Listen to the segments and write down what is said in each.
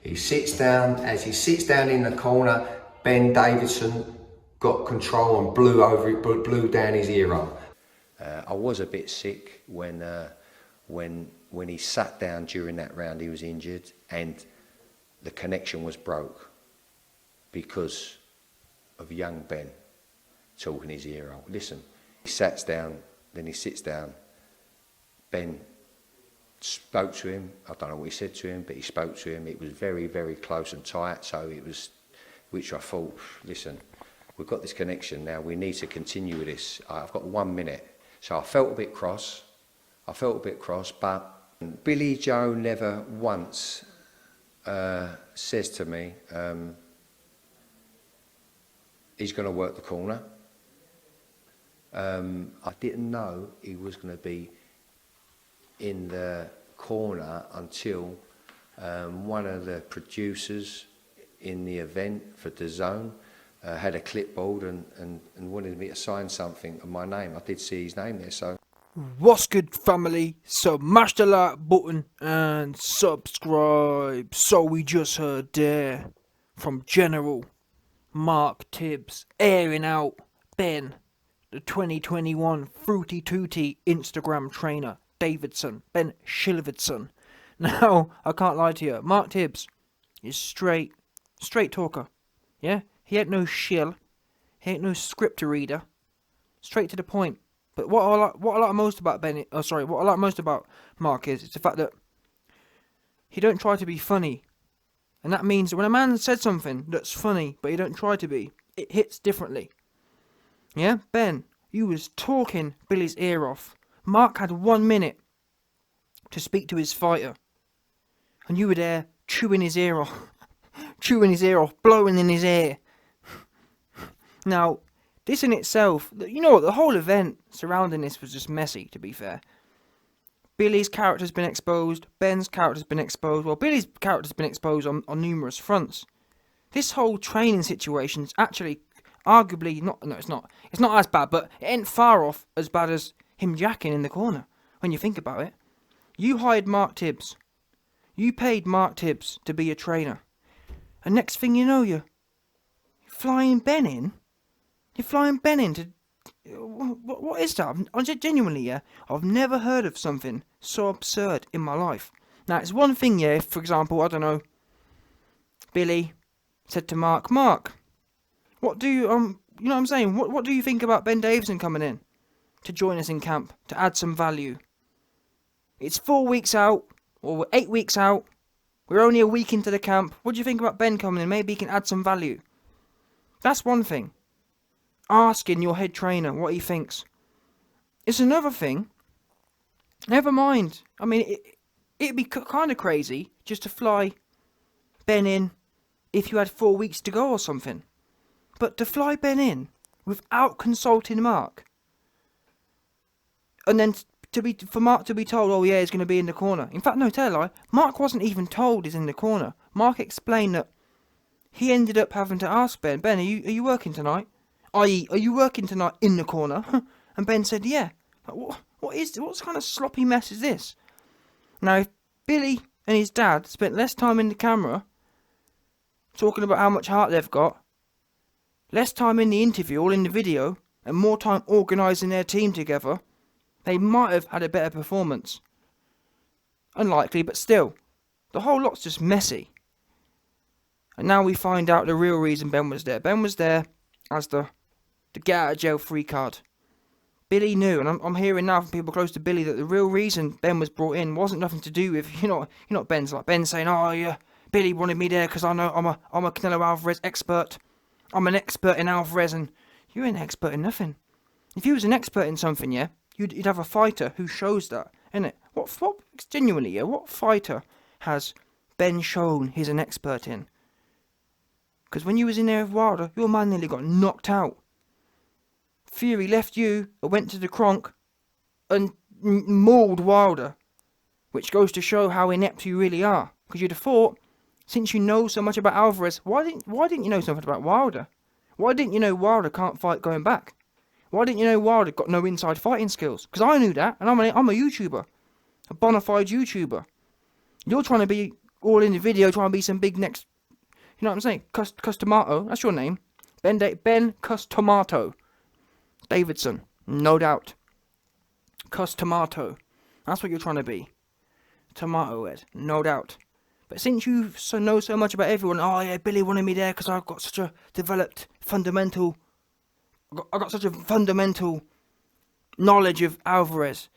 He sits down. As he sits down in the corner, Ben Davidson got control and blew down his earhole. I was a bit sick when he sat down during that round. He was injured and the connection was broke because of young Ben talking his earhole. Listen, he sits down, then he sits down. Ben spoke to him. I don't know what he said to him, but he spoke to him. It was very, very close and tight. So it was, which I thought, listen, we've got this connection now. We need to continue with this. I've got 1 minute. So I felt a bit cross. But Billy Joe never once says to me, he's going to work the corner. I didn't know he was going to be in the corner until one of the producers in the event for DAZN had a clipboard and wanted me to sign something of my name. I did see his name there, so. What's good, family? Smash the like button and subscribe. So we just heard there from General Mark Tibbs airing out Ben, the 2021 Fruity Tooty Instagram trainer Davidson, Ben Davidson. Now, I can't lie to you, Mark Tibbs is straight talker. Yeah, he ain't no shill, he ain't no script reader, straight to the point. But what I like most about Mark is the fact that he don't try to be funny. And that means that when a man said something that's funny, but he don't try to be, it hits differently. Yeah, Ben, you was talking Billy's ear off. Mark had 1 minute to speak to his fighter. And you were there chewing his ear off. Blowing in his ear. Now, this in itself, you know what, the whole event surrounding this was just messy, to be fair. Billy's character's been exposed, Ben's character's been exposed, well, Billy's character's been exposed on numerous fronts. This whole training situation's actually arguably it's not as bad, but it ain't far off as bad as him jacking in the corner, when you think about it. You hired Mark Tibbs. You paid Mark Tibbs to be a trainer. And next thing you know, you're flying Ben in. You're flying Ben in to... What is that? I'm genuinely, yeah, I've never heard of something so absurd in my life. Now, it's one thing, yeah, if, for example, I don't know, Billy said to Mark, what do you, you know what I'm saying? What do you think about Ben Davidson coming in to join us in camp, to add some value? It's 4 weeks out, or we're 8 weeks out. We're only a week into the camp. What do you think about Ben coming in? Maybe he can add some value. That's one thing. Asking your head trainer what he thinks. It's another thing. Never mind. I mean, it'd be kind of crazy just to fly Ben in if you had 4 weeks to go or something. But to fly Ben in without consulting Mark, and then for Mark to be told, oh yeah, he's going to be in the corner. In fact, no, tell a lie. Mark wasn't even told he's in the corner. Mark explained that he ended up having to ask Ben, are you working tonight? I.e., are you working tonight in the corner? And Ben said, yeah. Like, what kind of sloppy mess is this? Now, if Billy and his dad spent less time in the camera talking about how much heart they've got, less time in the interview, all in the video, and more time organising their team together, they might have had a better performance. Unlikely, but still, the whole lot's just messy. And now we find out the real reason Ben was there. Ben was there as the get out of jail free card. Billy knew, and I'm hearing now from people close to Billy that the real reason Ben was brought in wasn't nothing to do with, you know, Ben's like Ben saying, oh yeah, Billy wanted me there because I know I'm a Canelo Alvarez expert. I'm an expert in Alvarez, and you ain't an expert in nothing. If you was an expert in something, yeah, you'd have a fighter who shows that, innit? What genuinely, yeah, what fighter has Ben shown he's an expert in? Because when you was in there with Wilder, your man nearly got knocked out. Fury left you, went to the Kronk, and mauled Wilder. Which goes to show how inept you really are. Because you'd have thought, since you know so much about Alvarez, why didn't you know something about Wilder? Why didn't you know Wilder can't fight going back? Why didn't you know Wilder got no inside fighting skills? Because I knew that, and I'm a YouTuber. A bona fide YouTuber. You're trying to be all in the video trying to be some big next, you know what I'm saying? Customato, that's your name. Ben Customato Davidson, no doubt. Customato, that's what you're trying to be. Tomato head, no doubt. But since you know so much about everyone, oh yeah, Billy wanted me there because I've got such a developed fundamental, I got such a fundamental knowledge of Alvarez.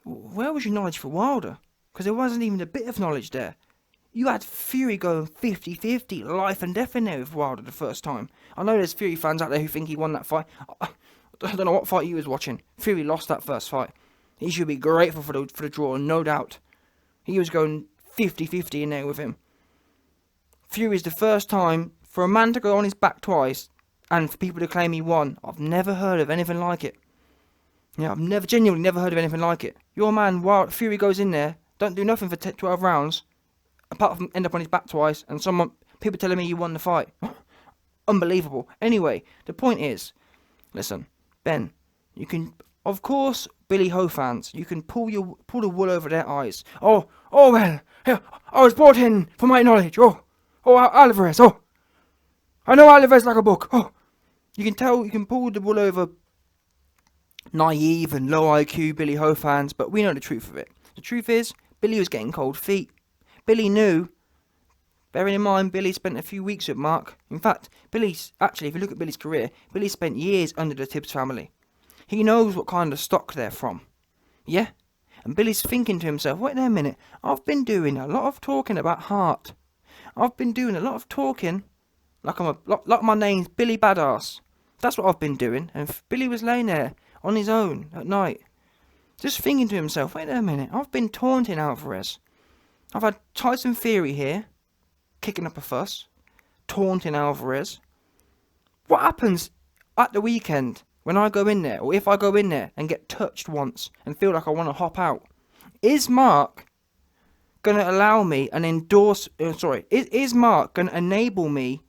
Where was your knowledge for Wilder? Because there wasn't even a bit of knowledge there. You had Fury going 50-50, life and death in there with Wilder the first time. I know there's Fury fans out there who think he won that fight. I don't know what fight he was watching. Fury lost that first fight. He should be grateful for the draw, no doubt. He was going 50-50 in there with him. Fury's the first time for a man to go on his back twice and for people to claim he won. I've never heard of anything like it. Yeah, I've genuinely never heard of anything like it. Your man, Fury goes in there, don't do nothing for 12 rounds, apart from end up on his back twice, and people telling me he won the fight. Unbelievable. Anyway, the point is, listen, Ben, you can, of course, Billy Ho fans, you can pull the wool over their eyes. Oh well, I was brought in for my knowledge. Oh, Alvarez. Oh, I know Alvarez like a book. Oh, you can pull the wool over naive and low IQ Billy Ho fans, but we know the truth of it. The truth is, Billy was getting cold feet. Billy knew. Bearing in mind, Billy spent a few weeks with Mark. In fact, if you look at Billy's career, Billy spent years under the Tibbs family. He knows what kind of stock they're from. Yeah? And Billy's thinking to himself, wait there a minute, I've been doing a lot of talking about heart. I've been doing a lot of talking like my name's Billy Badass. That's what I've been doing. And Billy was laying there on his own at night, just thinking to himself, wait there a minute, I've been taunting Alvarez. I've had Tyson Fury here, kicking up a fuss, taunting Alvarez. What happens at the weekend when I go in there, or if I go in there and get touched once and feel like I want to hop out? Is Mark going to allow me and is Mark going to enable me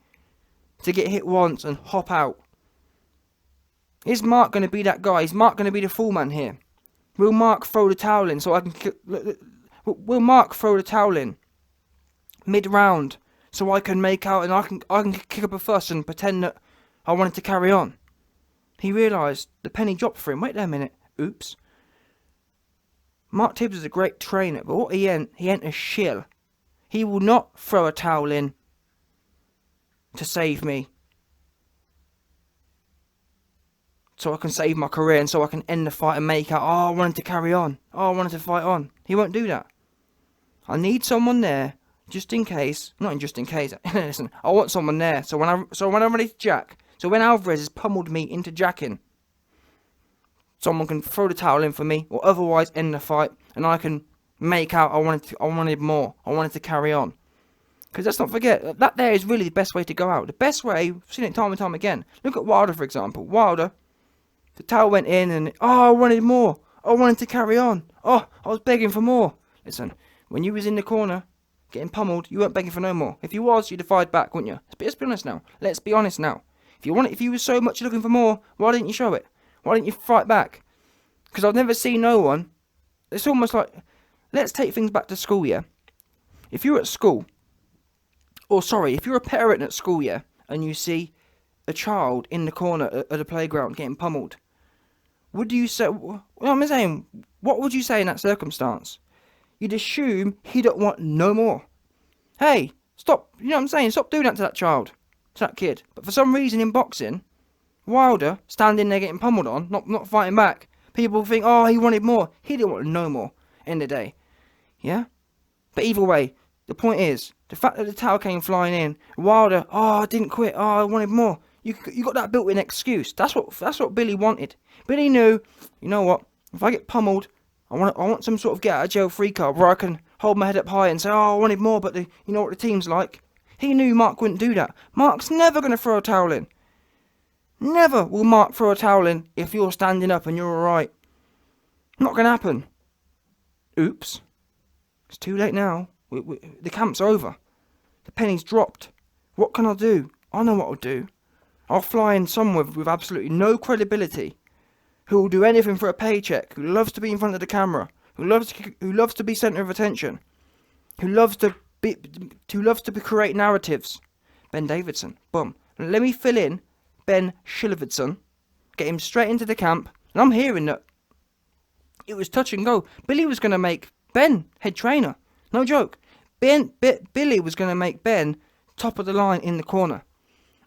to get hit once and hop out? Is Mark going to be that guy? Is Mark going to be the fool man here? Will Mark throw the towel in so I can... Will Mark throw the towel in mid-round so I can make out and I can kick up a fuss and pretend that I wanted to carry on? He realised the penny dropped for him. Wait there a minute. Oops. Mark Tibbs is a great trainer, but what he ain't a shill. He will not throw a towel in to save me, so I can save my career and so I can end the fight and make out, I wanted to carry on. I wanted to fight on. He won't do that. I need someone there, just in case. Not just in case. Listen, I want someone there. So when I'm ready to jack, so when Alvarez has pummeled me into jacking, someone can throw the towel in for me, or otherwise end the fight, and I can make out I wanted more. I wanted to carry on. Because let's not forget, that there is really the best way to go out. The best way, I've seen it time and time again. Look at Wilder, for example. Wilder, the towel went in and, I wanted more. I wanted to carry on. I was begging for more. Listen, when you was in the corner, getting pummeled, you weren't begging for no more. If you was, you'd have fired back, wouldn't you? Let's be honest now. Let's be honest now. If you were so much looking for more, why didn't you show it? Why didn't you fight back? Because I've never seen no one. It's almost like, let's take things back to school, yeah? If you're at school, if you're a parent at school, yeah, and you see a child in the corner at the playground getting pummeled, would you say, what would you say in that circumstance? You'd assume he don't want no more. Hey, stop, you know what I'm saying? Stop doing that to that child, to that kid. But for some reason in boxing, Wilder, standing there getting pummeled on, not fighting back, people think, he wanted more. He didn't want no more, end of the day. Yeah? But either way, the point is, the fact that the towel came flying in, Wilder, I didn't quit, I wanted more. You got that built-in excuse. That's what Billy wanted. Billy knew, you know what, if I get pummeled, I want some sort of get-out-of-jail-free card where I can hold my head up high and say, I wanted more, but you know what the team's like. He knew Mark wouldn't do that. Mark's never going to throw a towel in. Never will Mark throw a towel in if you're standing up and you're alright. Not going to happen. Oops. It's too late now. The camp's over. The penny's dropped. What can I do? I know what I'll do. I'll fly in someone with absolutely no credibility, who will do anything for a paycheck, who loves to be in front of the camera, who loves to be centre of attention, who loves to who loves to create narratives. Ben Davidson. Boom. Let me fill in Ben Davidson. Get him straight into the camp. And I'm hearing that it was touch and go. Billy was going to make Ben head trainer. No joke. Billy was going to make Ben top of the line in the corner.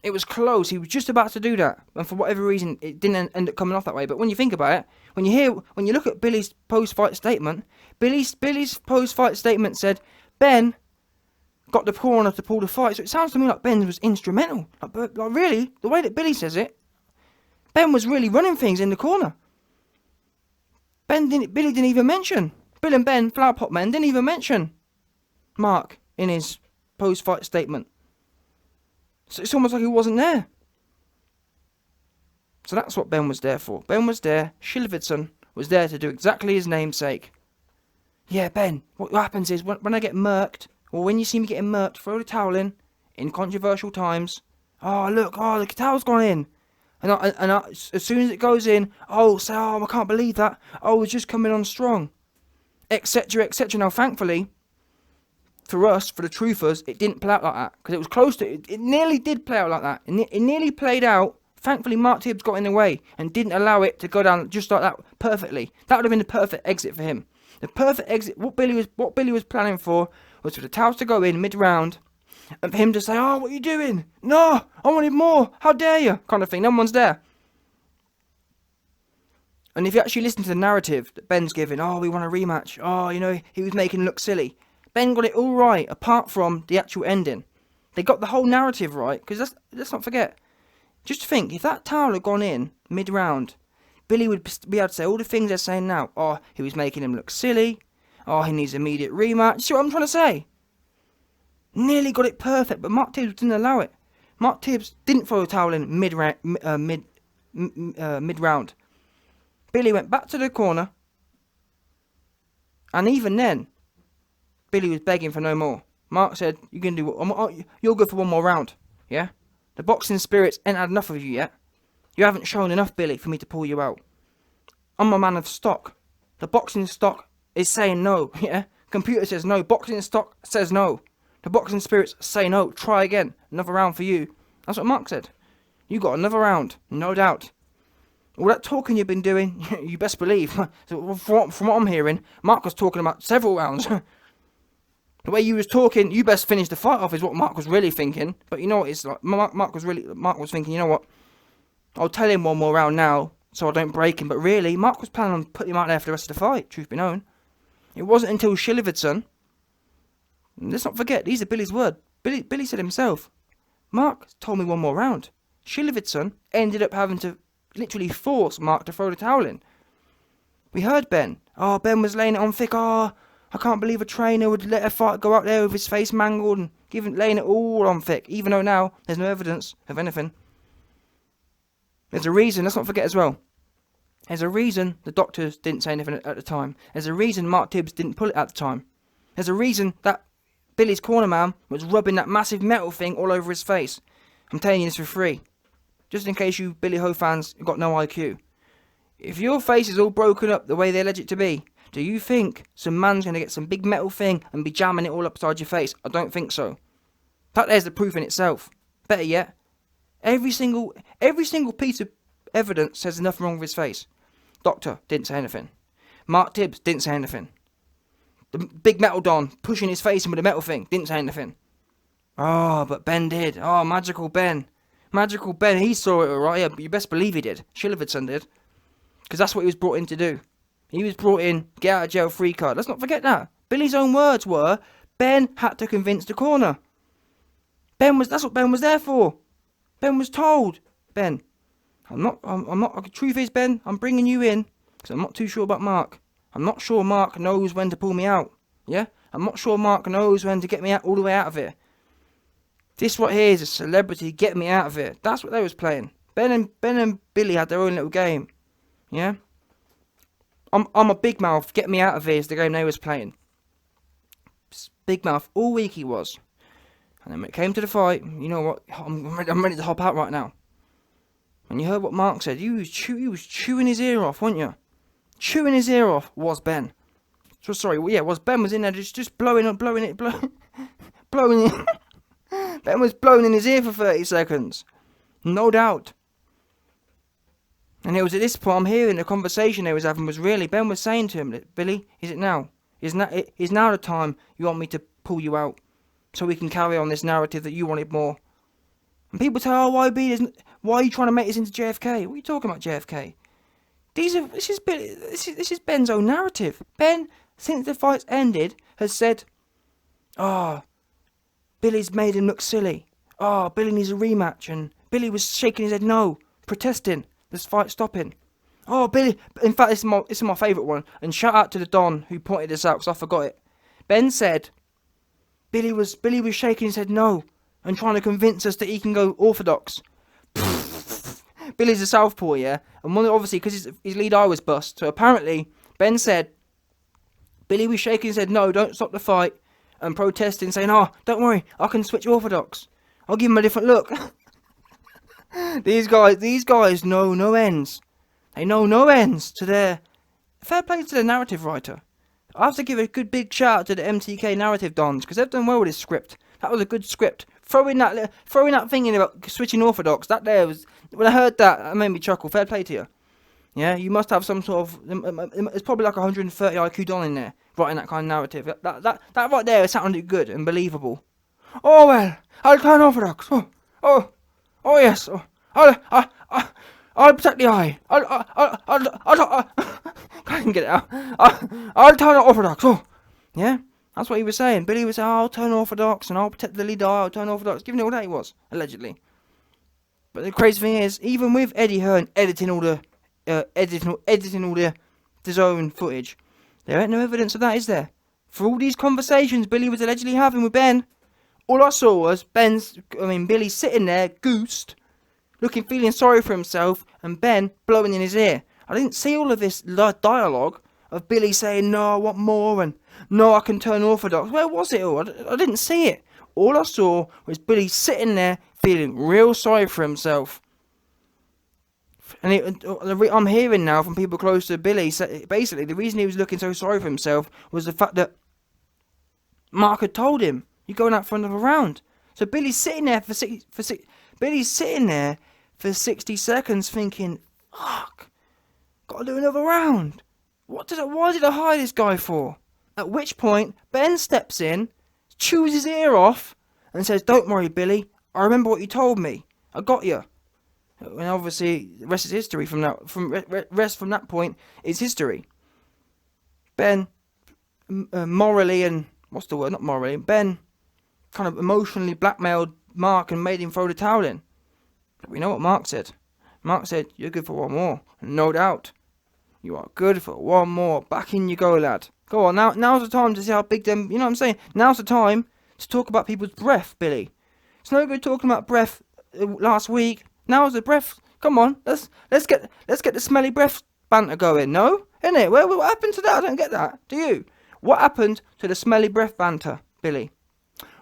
It was close. He was just about to do that. And for whatever reason, it didn't end up coming off that way. But when you think about it, when you look at Billy's post-fight statement, Billy's post-fight statement said, Ben got the corner to pull the fight. So it sounds to me like Ben was instrumental. Like really, the way that Billy says it, Ben was really running things in the corner. Billy didn't even mention. Bill and Ben, Flower Pot Men, didn't even mention Mark in his post-fight statement. So it's almost like he wasn't there. So that's what Ben was there for. Ben was there. Davidson was there to do exactly his namesake. Yeah, Ben, what happens is when I get murked, or when you see me getting murked, throw the towel in controversial times. Oh, look, the towel's gone in. And as soon as it goes in, say, I can't believe that. It's just coming on strong. Etc., etc. Now, thankfully, for us, for the truthers, it didn't play out like that. Because it was close to it. It nearly did play out like that. It nearly played out. Thankfully, Mark Tibbs got in the way and didn't allow it to go down just like that perfectly. That would have been the perfect exit for him. The perfect exit, what Billy was planning for was for the towels to go in mid-round and for him to say, what are you doing? No, I wanted more. How dare you? Kind of thing. No one's there. And if you actually listen to the narrative that Ben's giving, we want a rematch. He was making it look silly. Ben got it all right, apart from the actual ending. They got the whole narrative right, because let's not forget. Just think, if that towel had gone in mid-round, Billy would be able to say all the things they're saying now. He was making him look silly. He needs immediate rematch. You see what I'm trying to say? Nearly got it perfect, but Mark Tibbs didn't allow it. Mark Tibbs didn't throw the towel in mid-round. Billy went back to the corner, and even then, Billy was begging for no more. Mark said, you're good for one more round, yeah? The boxing spirits ain't had enough of you yet. You haven't shown enough, Billy, for me to pull you out. I'm a man of stock. The boxing stock is saying no, yeah? Computer says no. Boxing stock says no. The boxing spirits say no. Try again. Another round for you. That's what Mark said. You got another round, no doubt. All that talking you've been doing, you best believe. So from what I'm hearing, Mark was talking about several rounds. The way you was talking, you best finish the fight off is what Mark was really thinking. But you know what it's like? Mark was thinking, you know what? I'll tell him one more round now, so I don't break him. But really, Mark was planning on putting him out there for the rest of the fight, truth be known. It wasn't until Davidson, let's not forget, these are Billy's words. Billy said himself, Mark told me one more round. Davidson ended up having to literally force Mark to throw the towel in. We heard Ben. Ben was laying it on thick. I can't believe a trainer would let a fighter go out there with his face mangled and laying it all on thick, even though now there's no evidence of anything. There's a reason, let's not forget as well. There's a reason the doctors didn't say anything at the time. There's a reason Mark Tibbs didn't pull it at the time. There's a reason that Billy's corner man was rubbing that massive metal thing all over his face. I'm telling you this for free. Just in case you Billy Ho fans have got no IQ. If your face is all broken up the way they allege it to be, do you think some man's going to get some big metal thing and be jamming it all upside your face? I don't think so. That there's the proof in itself. Better yet, every single piece of evidence says there's nothing wrong with his face. Doctor didn't say anything. Mark Tibbs didn't say anything. The big metal don pushing his face in with the metal thing didn't say anything. But Ben did. Magical Ben. Magical Ben, he saw it alright. Yeah, but you best believe he did. Davidson did. Because that's what he was brought in to do. He was brought in, get out of jail free card. Let's not forget that. Billy's own words were, Ben had to convince the corner. That's what Ben was there for. Ben was told, Ben, I'm not, the truth is, Ben, I'm bringing you in, because I'm not too sure about Mark. I'm not sure Mark knows when to pull me out. Yeah? I'm not sure Mark knows when to get me out all the way out of here. This right here is a celebrity, get me out of here. That's what they was playing. Ben and Billy had their own little game. Yeah? I'm a big mouth, get me out of here is the game they was playing. Big mouth, all week he was. And then when it came to the fight, you know what, I'm ready to hop out right now. And you heard what Mark said, he was chewing his ear off, weren't you? Chewing his ear off was Ben. So sorry, well, yeah, Ben was in there just blowing it. Ben was blowing in his ear for 30 seconds. No doubt. And it was at this point I'm hearing the conversation they was having was really, Ben was saying to him, Billy, is it now? Is now the time you want me to pull you out so we can carry on this narrative that you wanted more? And people say, oh, why are you trying to make this into JFK? What are you talking about, JFK? This is Ben's own narrative. Ben, since the fight's ended, has said, oh, Billy's made him look silly. Oh, Billy needs a rematch. And Billy was shaking his head no, protesting. This fight stopping. Oh, Billy. In fact, this is my favourite one. And shout out to the Don who pointed this out because I forgot it. Ben said Billy was shaking his head no and trying to convince us that he can go orthodox. Billy's a southpaw, yeah? And obviously because his lead eye was bust. So apparently Ben said Billy was shaking his head no, don't stop the fight, and protesting, saying, oh, don't worry, I can switch orthodox. I'll give him a different look. These guys know no ends. They know no ends to their... Fair play to the narrative writer. I have to give a good big shout out to the MTK narrative dons, because they've done well with this script. That was a good script. Throwing that thing in about switching orthodox, that there was... When I heard that made me chuckle. Fair play to you. Yeah, you must have some sort of... It's probably like 130 IQ don in there, writing that kind of narrative. That right there sounded good and believable. Oh well, I'll turn orthodox. Oh yes. I'll protect the eye. I can't get it out. I'll turn orthodox. Oh, yeah. That's what he was saying. Billy was saying, I'll turn orthodox and I'll protect the lead eye. I'll turn orthodox. Giving it all that he was, allegedly. But the crazy thing is, even with Eddie Hearn editing all the DAZN footage, there ain't no evidence of that, is there? For all these conversations Billy was allegedly having with Ben, all I saw was Billy sitting there, goosed, feeling sorry for himself, and Ben blowing in his ear. I didn't see all of this dialogue of Billy saying, no, I want more, and no, I can turn orthodox. Where was it all? I didn't see it. All I saw was Billy sitting there, feeling real sorry for himself. And I'm hearing now from people close to Billy, basically, the reason he was looking so sorry for himself was the fact that Mark had told him, you're going out for another round. So Billy's sitting there Billy's sitting there for 60 seconds thinking, fuck, gotta do another round. Why did I hire this guy for? At which point, Ben steps in, chews his ear off, and says, don't worry, Billy, I remember what you told me. I got you. And obviously, the rest is history from that. From that point is history. Ben, morally and what's the word? Not morally. Ben kind of emotionally blackmailed Mark and made him throw the towel in. But we know what Mark said. Mark said, "You're good for one more, no doubt. You are good for one more. Back in you go, lad. Go on now. Now's the time to see how big them. You know what I'm saying? Now's the time to talk about people's breath, Billy. It's no good talking about breath last week. Now's the breath. Come on, let's get the smelly breath banter going. No, isn't it? What happened to that? I don't get that. Do you? What happened to the smelly breath banter, Billy?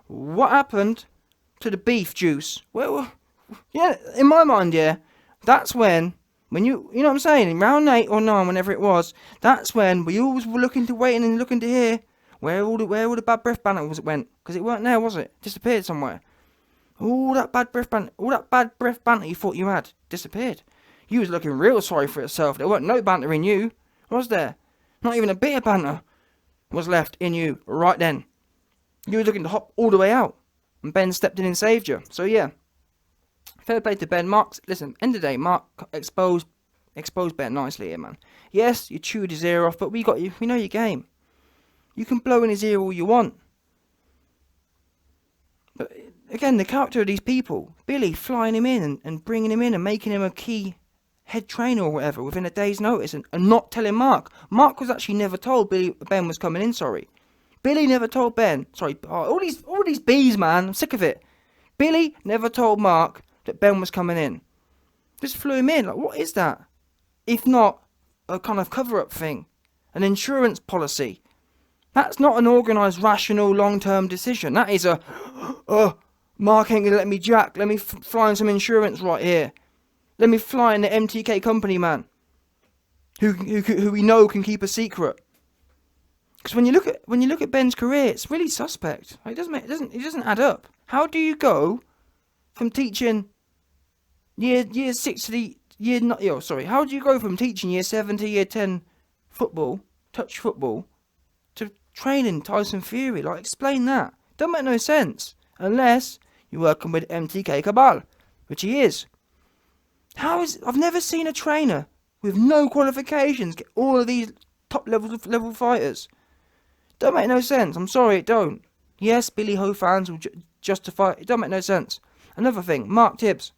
What happened to the beef juice? Well, yeah, in my mind, yeah, that's when you know what I'm saying, in round 8 or 9, whenever it was, that's when we always were looking to waiting and looking to hear where all the bad breath banter went, because it weren't there, was it? Disappeared somewhere. All that bad breath banter you thought you had disappeared. You was looking real sorry for yourself. There weren't no banter in you, was there? Not even a bit of banter was left in you right then. You were looking to hop all the way out, and Ben stepped in and saved you. So yeah, fair play to Ben. Listen, end of the day, Mark exposed Ben nicely here, man. Yes, you chewed his ear off, but we got you. We know your game. You can blow in his ear all you want. But again, the character of these people, Billy flying him in and bringing him in and making him a key head trainer or whatever within a day's notice, and not telling Mark. Mark was actually never told Ben was coming in, sorry. Billy never told Ben, sorry, all these B's, man, I'm sick of it. Billy never told Mark that Ben was coming in. Just flew him in, like, what is that? If not a kind of cover-up thing, an insurance policy. That's not an organised, rational, long-term decision. That is a, Mark ain't gonna let me jack, let me fly in some insurance right here. Let me fly in the MTK company, man. Who we know can keep a secret. Because when you look at Ben's career, it's really suspect. Like, it doesn't add up. How do you go from teaching year 6 to the year not yo sorry? How do you go from teaching year 7 to year 10 football, touch football, to training Tyson Fury? Like, explain that. Don't make no sense unless you're working with mtk-Kinahan, which he is. I've never seen a trainer with no qualifications get all of these top level fighters. Don't make no sense. I'm sorry, it don't. Yes, Billy Ho fans will justify it. It don't make no sense. Another thing, Mark Tibbs.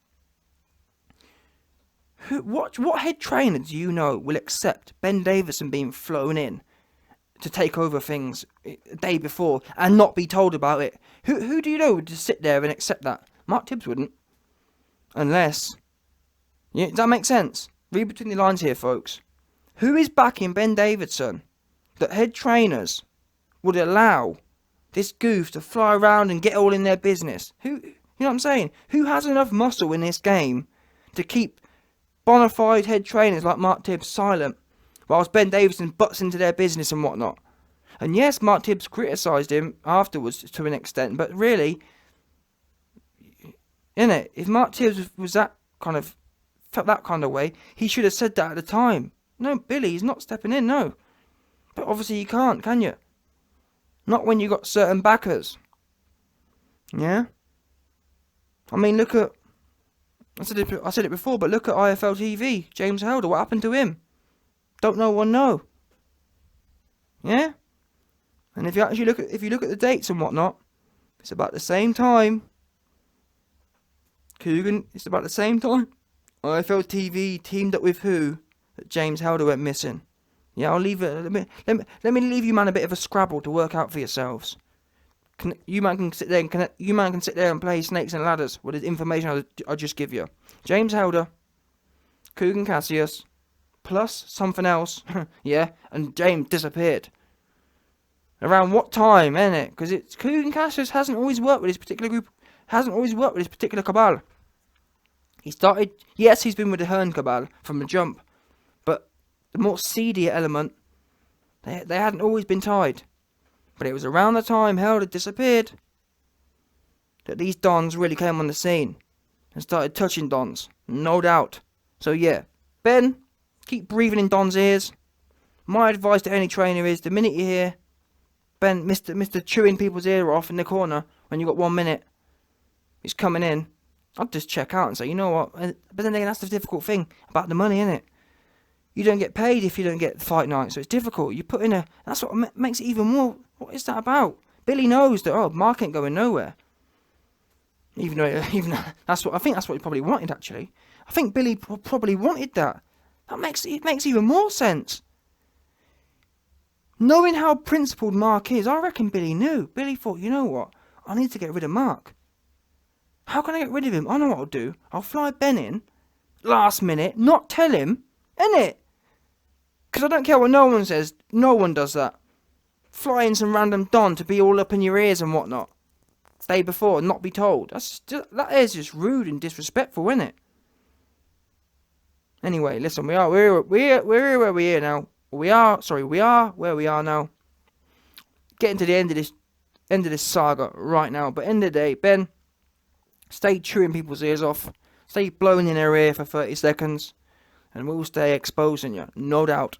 What head trainer do you know will accept Ben Davidson being flown in to take over things a day before and not be told about it? Who do you know would just sit there and accept that? Mark Tibbs wouldn't. Unless... Yeah, does that make sense? Read between the lines here, folks. Who is backing Ben Davidson that head trainers would allow this goof to fly around and get all in their business? You know what I'm saying? Who has enough muscle in this game to keep bona fide head trainers like Mark Tibbs silent whilst Ben Davidson butts into their business and whatnot? And yes, Mark Tibbs criticised him afterwards to an extent, but really, innit, if Mark Tibbs was that kind of, felt that kind of way, he should have said that at the time. No, Billy, he's not stepping in, no. But obviously you can't, can you? Not when you got certain backers. Yeah? I mean, look at... I said it before, but look at IFL TV. James Helder, what happened to him? Don't no one know. Yeah? And if you actually look at the dates and whatnot, it's about the same time. Coogan, it's about the same time. IFL TV teamed up with who? That James Helder went missing. Yeah, I'll leave it. Let me leave you man a bit of a Scrabble to work out for yourselves. You man can sit there and play snakes and ladders with the information I'll just give you. James Helder, Coogan Cassius, plus something else. Yeah, and James disappeared. Around what time, innit? Because it's Coogan Cassius hasn't always worked with this particular group. Hasn't always worked with this particular cabal. He started. Yes, he's been with the Hearn cabal from the jump, but the more seedier element, they hadn't always been tied. But it was around the time Helder disappeared that these dons really came on the scene and started touching dons, no doubt. So yeah, Ben, keep breathing in Don's ears. My advice to any trainer is, the minute you hear Ben, Mr. chewing people's ear off in the corner when you got 1 minute, he's coming in, I'd just check out and say, you know what? But then again, that's the difficult thing about the money, innit? You don't get paid if you don't get the fight night, so it's difficult. You put in a... That's what makes it even more... What is that about? Billy knows that, Mark ain't going nowhere. Even though that's what... I think that's what he probably wanted, actually. I think Billy probably wanted that. It makes even more sense. Knowing how principled Mark is, I reckon Billy knew. Billy thought, you know what? I need to get rid of Mark. How can I get rid of him? I know what I'll do. I'll fly Ben in, last minute, not tell him, innit? Because I don't care what no one says. No one does that. Fly in some random don to be all up in your ears and whatnot. Day before and not be told. That is just rude and disrespectful, isn't it? Anyway, listen, we're where we are now. We are where we are now. Getting to the end of this saga right now. But end of the day, Ben, stay chewing people's ears off. Stay blowing in their ear for 30 seconds. And we'll stay exposing you, no doubt.